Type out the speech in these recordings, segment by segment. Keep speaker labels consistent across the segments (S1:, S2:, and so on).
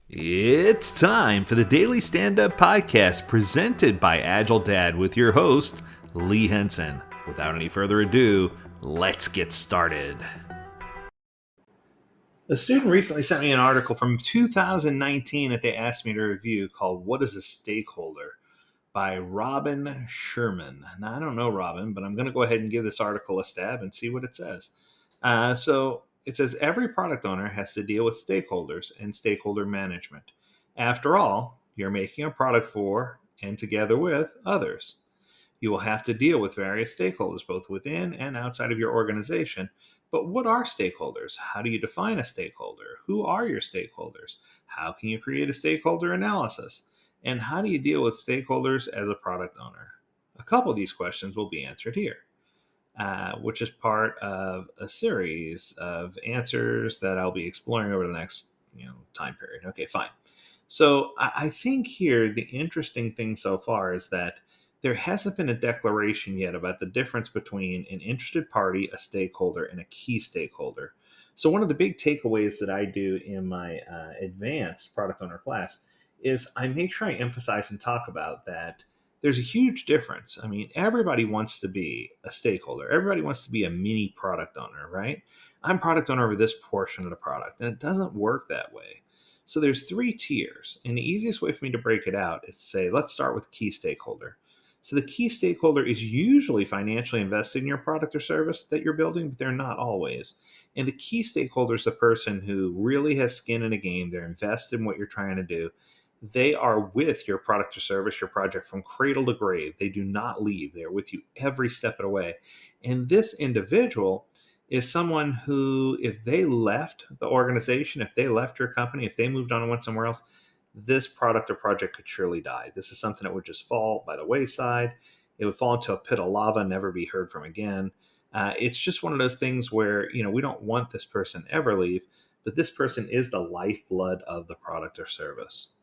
S1: It's time for the Daily Stand Up Podcast presented by AgileDad with your host, Lee Henson. Without any further ado, let's get started. A student recently sent me an article from 2019 that they asked me to review called What is a Stakeholder by Robin Sherman. Now, I don't know Robin, but I'm going to go ahead and give this article a stab and see what it says. So it says every product owner has to deal with stakeholders and stakeholder management. After all, you're making a product for and together with others. You will have to deal with various stakeholders, both within and outside of your organization. But what are stakeholders? How do you define a stakeholder? Who are your stakeholders? How can you create a stakeholder analysis? And how do you deal with stakeholders as a product owner? A couple of these questions will be answered here, which is part of a series of answers that I'll be exploring over the next time period. Okay, fine. So I think here the interesting thing so far is that there hasn't been a declaration yet about the difference between an interested party, a stakeholder, and a key stakeholder. So one of the big takeaways that I do in my advanced product owner class is I make sure I emphasize and talk about that there's a huge difference. I mean, everybody wants to be a stakeholder. Everybody wants to be a mini product owner, right? I'm product owner over this portion of the product, and it doesn't work that way. So there's three tiers, and the easiest way for me to break it out is to say, let's start with key stakeholder. So the key stakeholder is usually financially invested in your product or service that you're building, but they're not always. And the key stakeholder is the person who really has skin in the game. They're invested in what you're trying to do. They are with your product or service, your project from cradle to grave. They do not leave. They're with you every step of the way. And this individual is someone who, if they left the organization, if they left your company, if they moved on and went somewhere else, this product or project could surely die. This is something that would just fall by the wayside. It would fall into a pit of lava, never be heard from again. It's just one of those things where, we don't want this person ever leave, but this person is the lifeblood of the product or service.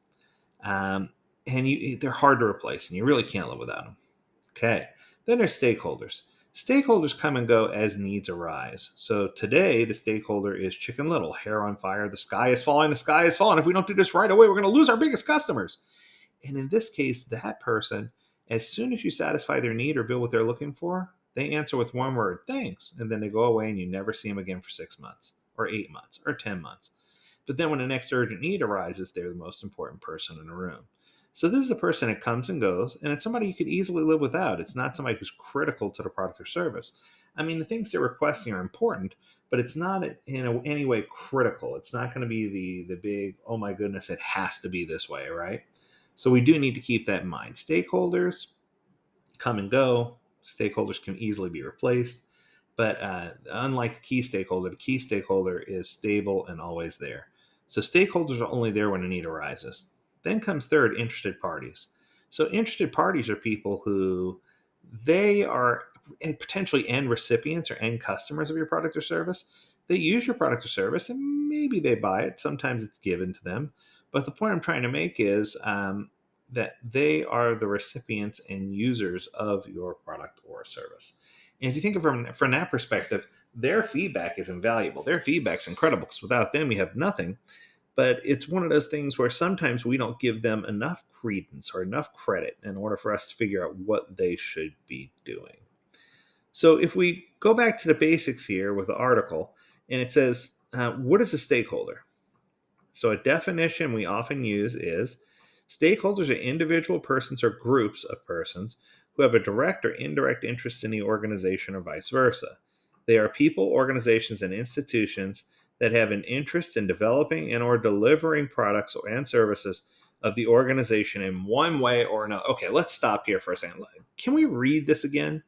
S1: And they're hard to replace, and you really can't live without them. Okay. Then there's stakeholders. Stakeholders come and go as needs arise. So today, the stakeholder is Chicken Little, hair on fire, the sky is falling, the sky is falling. If we don't do this right away, we're going to lose our biggest customers. And in this case, that person, as soon as you satisfy their need or build what they're looking for, they answer with one word, thanks. And then they go away and you never see them again for 6 months or 8 months or 10 months. But then when the next urgent need arises, they're the most important person in the room. So this is a person that comes and goes, and it's somebody you could easily live without. It's not somebody who's critical to the product or service. I mean, the things they're requesting are important, but it's not in any way critical. It's not going to be the big, oh my goodness, it has to be this way, right? So we do need to keep that in mind. Stakeholders come and go. Stakeholders can easily be replaced. But unlike the key stakeholder is stable and always there. So stakeholders are only there when a need arises. Then comes third, interested parties. So interested parties are people who they are potentially end recipients or end customers of your product or service. They use your product or service and maybe they buy it. Sometimes it's given to them. But the point I'm trying to make is that they are the recipients and users of your product or service. And if you think of it from that perspective, their feedback is invaluable. Their feedback's incredible because without them, we have nothing. But it's one of those things where sometimes we don't give them enough credence or enough credit in order for us to figure out what they should be doing. So if we go back to the basics here with the article, and it says, what is a stakeholder? So a definition we often use is stakeholders are individual persons or groups of persons who have a direct or indirect interest in the organization or vice versa. They are people, organizations, and institutions that have an interest in developing and or delivering products and services of the organization in one way or another. Okay, let's stop here for a second. Can we read this again?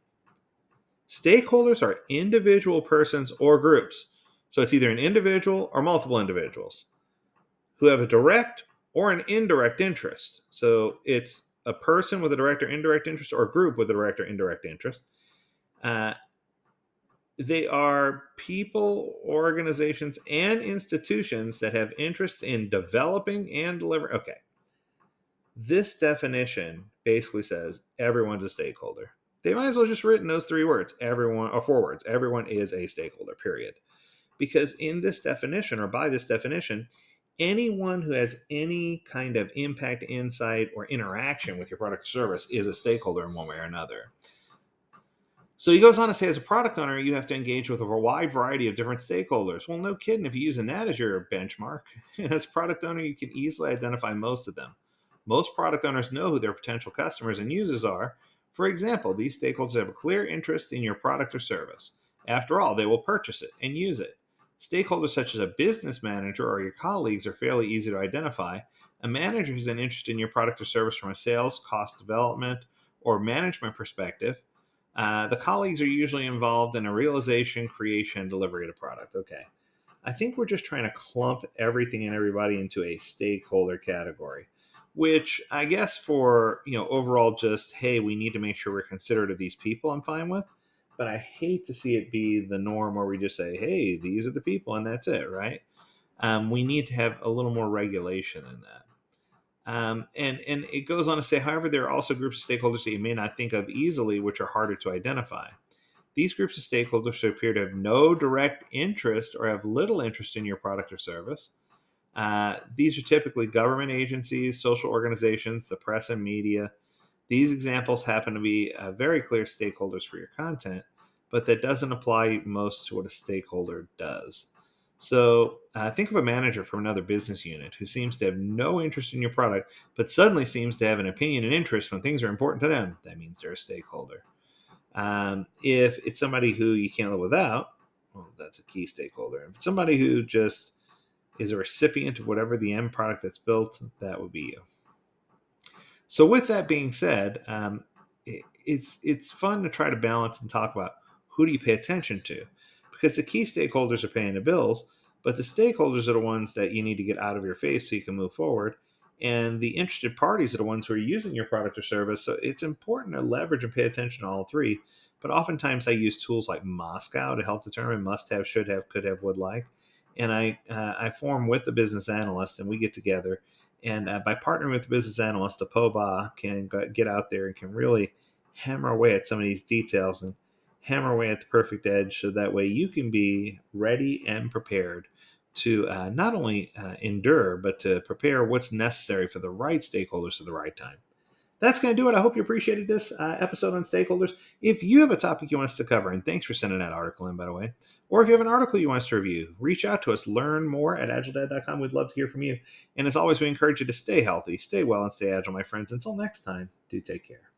S1: Stakeholders are individual persons or groups. So it's either an individual or multiple individuals who have a direct or an indirect interest. So it's a person with a direct or indirect interest or a group with a direct or indirect interest. They are people, organizations, and institutions that have interest in developing and delivering. Okay. This definition basically says everyone's a stakeholder. They might as well just written those 3 words, everyone, or 4 words. Everyone is a stakeholder, period. Because in this definition, or by this definition, Anyone who has any kind of impact, insight, or interaction with your product or service is a stakeholder in one way or another. So he goes on to say, as a product owner, you have to engage with a wide variety of different stakeholders. Well, no kidding if you're using that as your benchmark. And as a product owner, you can easily identify most of them. Most product owners know who their potential customers and users are. For example, these stakeholders have a clear interest in your product or service. After all, they will purchase it and use it. Stakeholders such as a business manager or your colleagues are fairly easy to identify. A manager has an interest in your product or service from a sales, cost development, or management perspective. The colleagues are usually involved in a realization, creation, and delivery of the product. Okay. I think we're just trying to clump everything and everybody into a stakeholder category, which I guess for, overall just, hey, we need to make sure we're considerate of these people, I'm fine with. But I hate to see it be the norm where we just say, hey, these are the people and that's it, right? We need to have a little more regulation in that. And it goes on to say, however, there are also groups of stakeholders that you may not think of easily, which are harder to identify. These groups of stakeholders appear to have no direct interest or have little interest in your product or service. These are typically government agencies, social organizations, the press and media. These examples happen to be very clear stakeholders for your content, but that doesn't apply most to what a stakeholder does. So think of a manager from another business unit who seems to have no interest in your product, but suddenly seems to have an opinion and interest when things are important to them. That means they're a stakeholder. If it's somebody who you can't live without, well, that's a key stakeholder. If it's somebody who just is a recipient of whatever the end product that's built, that would be you. So with that being said, it's fun to try to balance and talk about who do you pay attention to, because the key stakeholders are paying the bills, but the stakeholders are the ones that you need to get out of your face so you can move forward. And the interested parties are the ones who are using your product or service. So it's important to leverage and pay attention to all three. But oftentimes I use tools like Moscow to help determine must have, should have, could have, would like. And I form with the business analyst and we get together. And by partnering with the business analyst, the POBA can get out there and can really hammer away at some of these details and hammer away at the perfect edge, so that way you can be ready and prepared to not only endure, but to prepare what's necessary for the right stakeholders at the right time. That's going to do it. I hope you appreciated this episode on stakeholders. If you have a topic you want us to cover, and thanks for sending that article in, by the way, or if you have an article you want us to review, reach out to us. Learn more at AgileDad.com. We'd love to hear from you. And as always, we encourage you to stay healthy, stay well, and stay agile, my friends. Until next time, do take care.